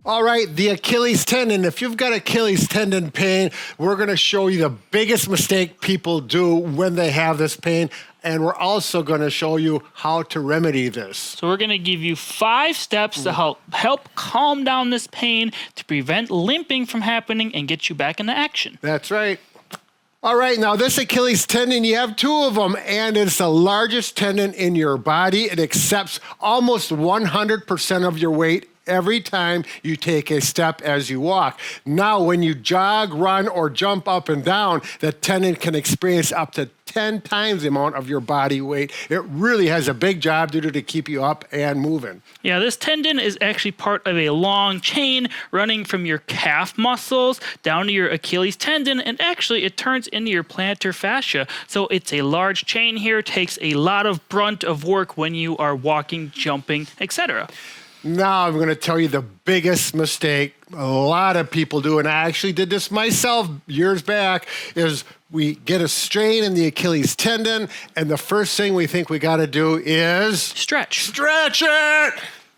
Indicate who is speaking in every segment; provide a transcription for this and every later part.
Speaker 1: All right, the Achilles tendon. If you've got Achilles tendon pain, we're going to show you the biggest mistake people do when they have this pain, and we're also going to show you how to remedy this.
Speaker 2: So we're going to give you 5 steps to help calm down this pain, to prevent limping from happening and get you back into action.
Speaker 1: That's right. All right, now this Achilles tendon, you have 2 of them, and it's the largest tendon in your body. It accepts almost 100% of your weight every time you take a step as you walk. Now, when you jog, run, or jump up and down, the tendon can experience up to 10 times the amount of your body weight. It really has a big job to do to keep you up and moving.
Speaker 2: Yeah, this tendon is actually part of a long chain running from your calf muscles down to your Achilles tendon, and actually it turns into your plantar fascia. So it's a large chain here, takes a lot of brunt of work when you are walking, jumping, etc.
Speaker 1: Now I'm going to tell you the biggest mistake a lot of people do, and I actually did this myself years back, is we get a strain in the Achilles tendon, and the first thing we think we got to do is...
Speaker 2: Stretch.
Speaker 1: Stretch it!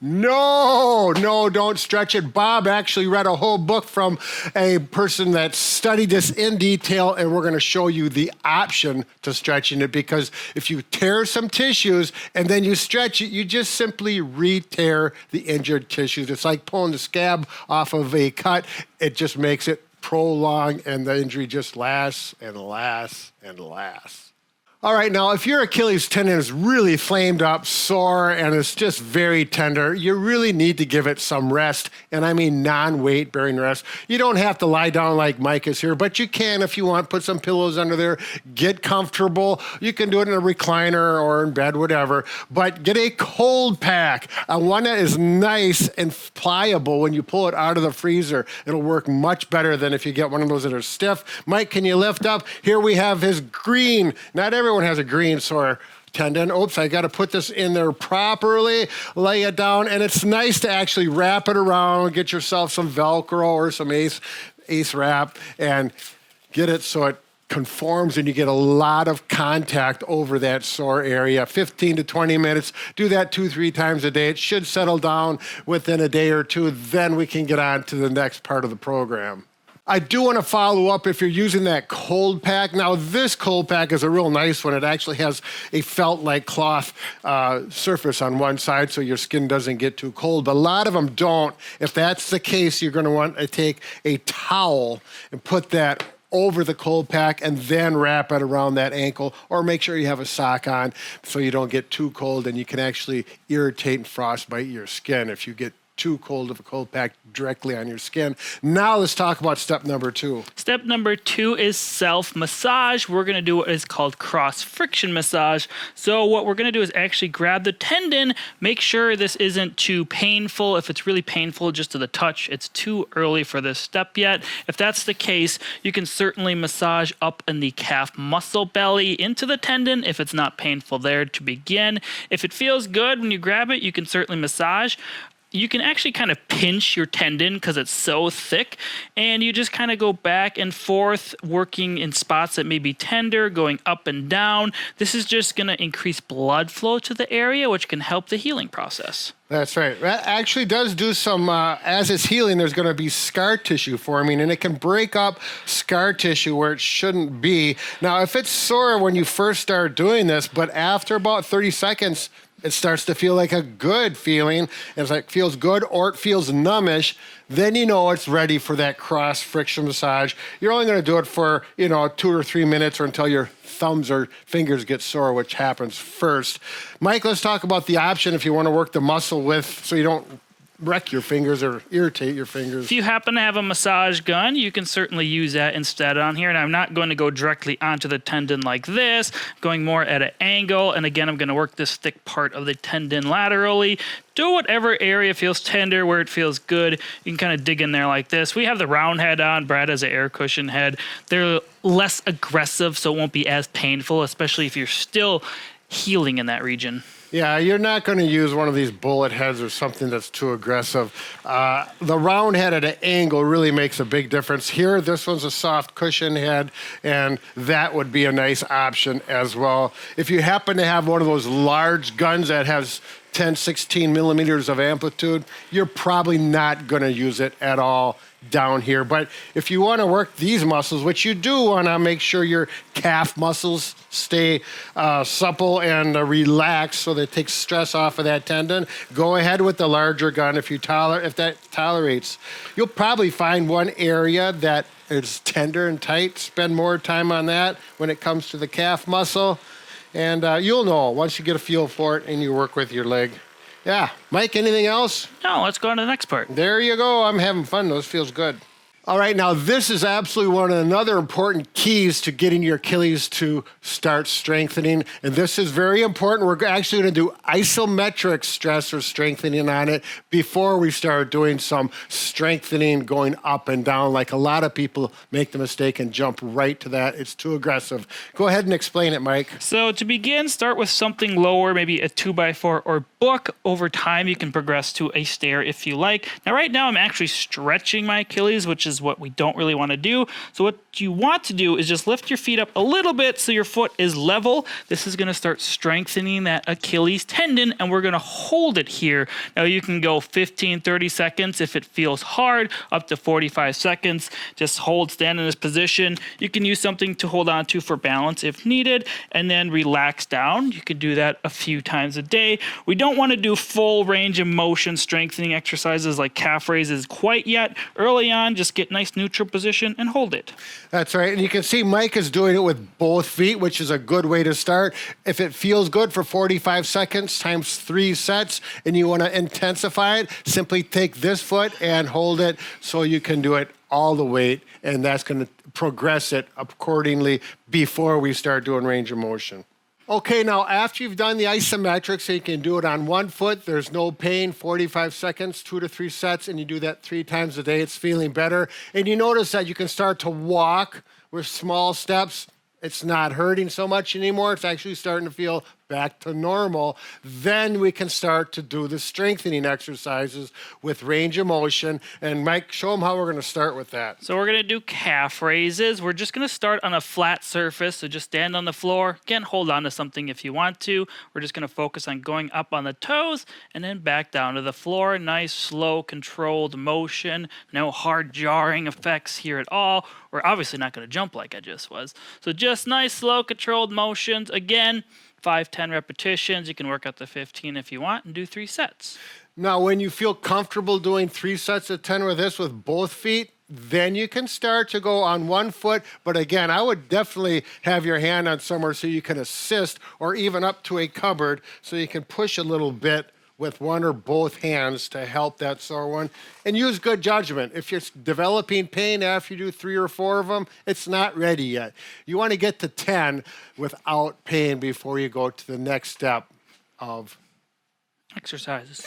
Speaker 1: No, don't stretch it. Bob actually read a whole book from a person that studied this in detail, and we're going to show you the option to stretching it, because if you tear some tissues and then you stretch it, you just simply re-tear the injured tissues. It's like pulling the scab off of a cut. It just makes it prolong, and the injury just lasts and lasts and lasts. All right, now if your Achilles tendon is really flamed up, sore, and it's just very tender, you really need to give it some rest, and I mean non-weight bearing rest. You don't have to lie down like Mike is here, but you can if you want. Put some pillows under there, get comfortable. You can do it in a recliner or in bed, whatever, but get a cold pack, one that is nice and pliable when you pull it out of the freezer. It'll work much better than if you get one of those that are stiff. Mike, can you lift up? Here we have his green. Not everyone has a green sore tendon. Oops, I got to put this in there properly, lay it down, and it's nice to actually wrap it around, get yourself some Velcro or some Ace wrap, and get it so it conforms and you get a lot of contact over that sore area. 15 to 20 minutes. Do that 2-3 times a day. It should settle down within a day or two. Then we can get on to the next part of the program. I do want to follow up if you're using that cold pack. Now, this cold pack is a real nice one. It actually has a felt-like cloth surface on one side so your skin doesn't get too cold, but a lot of them don't. If that's the case, you're going to want to take a towel and put that over the cold pack and then wrap it around that ankle, or make sure you have a sock on so you don't get too cold, and you can actually irritate and frostbite your skin if you get too cold of a cold pack directly on your skin. Now let's talk about step number 2.
Speaker 2: Step number 2 is self-massage. We're going to do what is called cross-friction massage. So what we're going to do is actually grab the tendon, make sure this isn't too painful. If it's really painful just to the touch, it's too early for this step yet. If that's the case, you can certainly massage up in the calf muscle belly into the tendon if it's not painful there to begin. If it feels good when you grab it, you can certainly massage. You can actually kind of pinch your tendon because it's so thick, and you just kind of go back and forth, working in spots that may be tender, going up and down. This is just going to increase blood flow to the area, which can help the healing process.
Speaker 1: That's right. That actually does do some, as it's healing, there's going to be scar tissue forming, and it can break up scar tissue where it shouldn't be. Now, if it's sore when you first start doing this, but after about 30 seconds, it starts to feel like a good feeling. It's like feels good or it feels numbish. Then you know it's ready for that cross friction massage. You're only going to do it for 2 or 3 minutes, or until your thumbs or fingers get sore, which happens first. Mike, let's talk about the option if you want to work the muscle with, so you don't wreck your fingers or irritate your fingers.
Speaker 2: If you happen to have a massage gun, you can certainly use that instead on here. And I'm not going to go directly onto the tendon like this, going more at an angle. And again, I'm going to work this thick part of the tendon laterally. Do whatever area feels tender, where it feels good. You can kind of dig in there like this. We have the round head on. Brad has an air cushion head. They're less aggressive, so it won't be as painful, especially if you're still healing in that region.
Speaker 1: Yeah, you're not going to use one of these bullet heads or something that's too aggressive. The round head at an angle really makes a big difference. Here, this one's a soft cushion head, and that would be a nice option as well. If you happen to have one of those large guns that has 10, 16 millimeters of amplitude, you're probably not going to use it at all down here. But if you want to work these muscles, which you do want to make sure your calf muscles stay supple and relaxed so that it takes stress off of that tendon, go ahead with the larger gun if that tolerates. You'll probably find one area that is tender and tight. Spend more time on that when it comes to the calf muscle. And you'll know once you get a feel for it and you work with your leg. Yeah. Mike, anything else?
Speaker 2: No, let's go on to the next part.
Speaker 1: There you go. I'm having fun. Those feels good. All right, now this is absolutely one of another important keys to getting your Achilles to start strengthening. And this is very important. We're actually going to do isometric stress or strengthening on it before we start doing some strengthening going up and down, like a lot of people make the mistake and jump right to that. It's too aggressive. Go ahead and explain it, Mike.
Speaker 2: So to begin, start with something lower, maybe a 2x4 or book. Over time, you can progress to a stair if you like. Now, right now, I'm actually stretching my Achilles, which is what we don't really want to do. So what you want to do is just lift your feet up a little bit so your foot is level. This is going to start strengthening that Achilles tendon, and we're going to hold it here. Now, you can go 15, 30 seconds if it feels hard, up to 45 seconds. Just stand in this position. You can use something to hold on to for balance if needed, and then relax down. You can do that a few times a day. We don't want to do full range of motion strengthening exercises like calf raises quite yet. Early on, just get nice neutral position and hold it.
Speaker 1: That's right. And you can see Mike is doing it with both feet, which is a good way to start. If it feels good for 45 seconds times 3 sets and you want to intensify it, simply take this foot and hold it so you can do it all the weight, and that's going to progress it accordingly before we start doing range of motion. Okay, now after you've done the isometric, so you can do it on one foot, there's no pain, 45 seconds, 2 to 3 sets, and you do that 3 times a day, it's feeling better. And you notice that you can start to walk with small steps. It's not hurting so much anymore. It's actually starting to feel back to normal. Then we can start to do the strengthening exercises with range of motion. And Mike, show them how we're going to start with that.
Speaker 2: So we're going to do calf raises. We're just going to start on a flat surface. So just stand on the floor. Again, hold on to something if you want to. We're just going to focus on going up on the toes and then back down to the floor. Nice, slow, controlled motion. No hard jarring effects here at all. We're obviously not going to jump like I just was. So just nice, slow, controlled motions. Again, 5, 10 repetitions. You can work up to 15 if you want and do 3 sets.
Speaker 1: Now, when you feel comfortable doing 3 sets of 10 with this with both feet, then you can start to go on one foot. But again, I would definitely have your hand on somewhere so you can assist, or even up to a cupboard so you can push a little bit with one or both hands to help that sore one. And use good judgment. If you're developing pain after you do 3 or 4 of them, it's not ready yet. You want to get to 10 without pain before you go to the next step of
Speaker 2: exercises.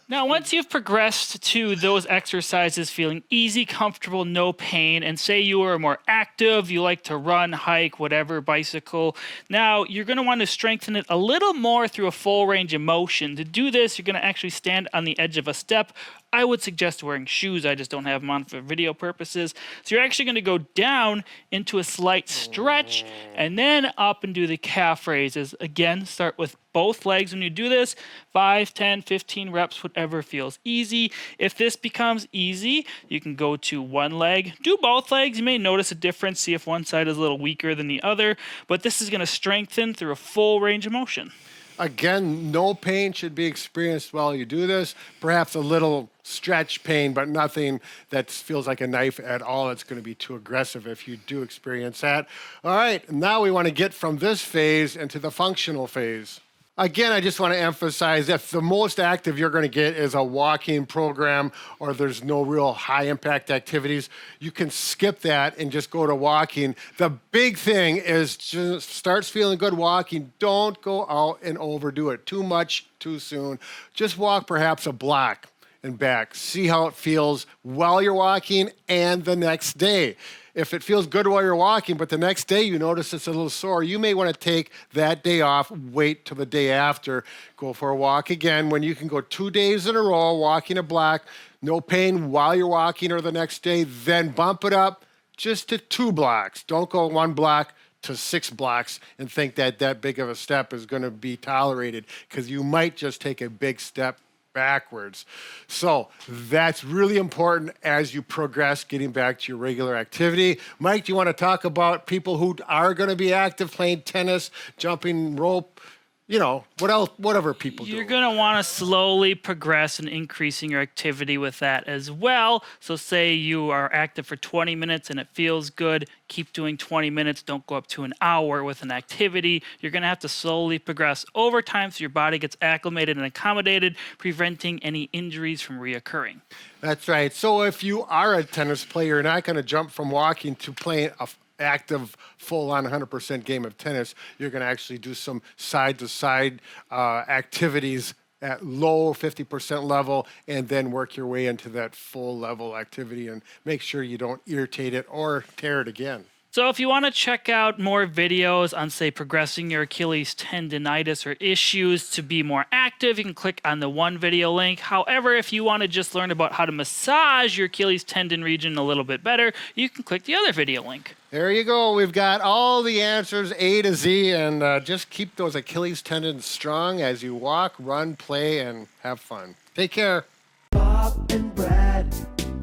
Speaker 2: Now, once you've progressed to those exercises feeling easy, comfortable, no pain, and say you are more active, you like to run, hike, whatever, bicycle, now you're going to want to strengthen it a little more through a full range of motion. To do this, you're going to actually stand on the edge of a step. I would suggest wearing shoes. I just don't have them on for video purposes. So you're actually going to go down into a slight stretch and then up and do the calf raises. Again, start with both legs when you do this. 5, 10, 15 reps, whatever feels easy. If this becomes easy, you can go to one leg. Do both legs. You may notice a difference. See if one side is a little weaker than the other. But this is going to strengthen through a full range of motion.
Speaker 1: Again, no pain should be experienced while you do this. Perhaps a little stretch pain, but nothing that feels like a knife at all. It's going to be too aggressive if you do experience that. All right, now we want to get from this phase into the functional phase. Again, I just want to emphasize if the most active you're going to get is a walking program or there's no real high impact activities, you can skip that and just go to walking. The big thing is just starts feeling good walking. Don't go out and overdo it too much too soon. Just walk perhaps a block and back. See how it feels while you're walking and the next day. If it feels good while you're walking, but the next day you notice it's a little sore, you may want to take that day off, wait till the day after, go for a walk again. When you can go 2 days in a row, walking a block, no pain while you're walking or the next day, then bump it up just to 2 blocks. Don't go 1 block, to 6 blocks and think that that big of a step is going to be tolerated, because you might just take a big step backwards. So that's really important as you progress, getting back to your regular activity. Mike, do you want to talk about people who are going to be active, playing tennis, jumping rope, you know, what else, whatever people do?
Speaker 2: You're going to want to slowly progress in increasing your activity with that as well. So say you are active for 20 minutes and it feels good, keep doing 20 minutes. Don't go up to an hour with an activity. You're going to have to slowly progress over time so your body gets acclimated and accommodated, preventing any injuries from reoccurring.
Speaker 1: That's right. So if you are a tennis player, you're not going to jump from walking to playing a active, full-on 100% game of tennis. You're going to actually do some side-to-side activities at low 50% level, and then work your way into that full level activity and make sure you don't irritate it or tear it again.
Speaker 2: So if you want to check out more videos on, say, progressing your Achilles tendonitis or issues to be more active, you can click on the one video link. However, if you want to just learn about how to massage your Achilles tendon region a little bit better, you can click the other video link.
Speaker 1: There you go. We've got all the answers A to Z, and just keep those Achilles tendons strong as you walk, run, play, and have fun. Take care.
Speaker 3: Bob and Brad,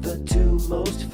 Speaker 3: the two most